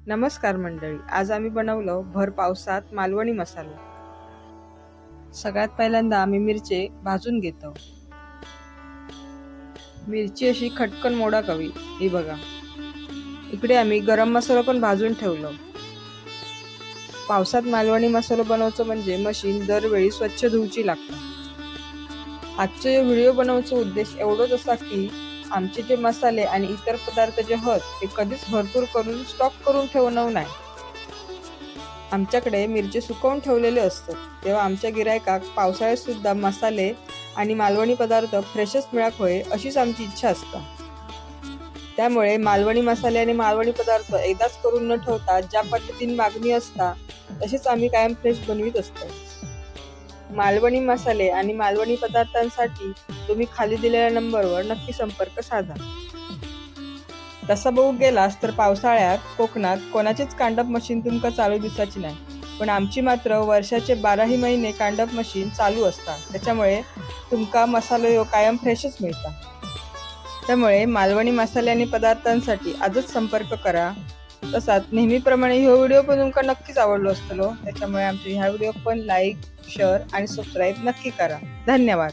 नमस्कार मंडळी, आज आम्ही बनवलं भर पावसात मालवणी मसाला। सगळ्यात पहिल्यांदा आम्ही मिरची भाजून घेतो। मिरची अशी खटकन मोडावी, ही बघा। इकडे आम्ही गरम मसाला पण भाजून ठेवलं। पावसात मालवणी मसाला बनवायचं म्हणजे मशीन दरवेळी स्वच्छ धुवायची लागते। आजचा व्हिडिओ बनवण्याचा उद्देश एवढाच असा की आमचे जे मसाले आणि इतर पदार्थ जे आहेत ते कधीच भरपूर करून स्टॉक करून ठेवणं नाही। आमच्याकडे मिरची सुकवून ठेवलेले असतात, तेव्हा आमच्या गिरायकाक पावसाळ्यात सुद्धा मसाले आणि मालवणी पदार्थ फ्रेशच मिळाक होय अशीच आमची इच्छा असते। त्यामुळे मालवणी मसाले आणि मालवणी पदार्थ एकदाच करून न ठेवता ज्या पद्धतीने मागणी असता तसेच आम्ही कायम फ्रेश बनवित असतो। मालवणी मसाले आणि मालवणी पदार्थांसाठी तुम्ही खाली दिलेल्या नंबरवर नक्की संपर्क साधा। तसं बघू गेलास तर पावसाळ्यात कोकणात कोणाचीच कांडप मशीन तुमका चालू दिसायची नाही, पण आमची मात्र वर्षाचे 12ही महिने कांडप मशीन चालू असतात। त्याच्यामुळे तुमका मसाले कायम फ्रेशच मिळतात। त्यामुळे मालवणी मसाले आणि पदार्थांसाठी आजच संपर्क करा। तसाच नेहमीप्रमाणे हा व्हिडिओ पण तुमका नक्कीच आवडलो असतो, त्याच्यामुळे आमच्या ह्या व्हिडिओ पण लाईक, शेअर आणि सबस्क्राईब नक्की करा। धन्यवाद।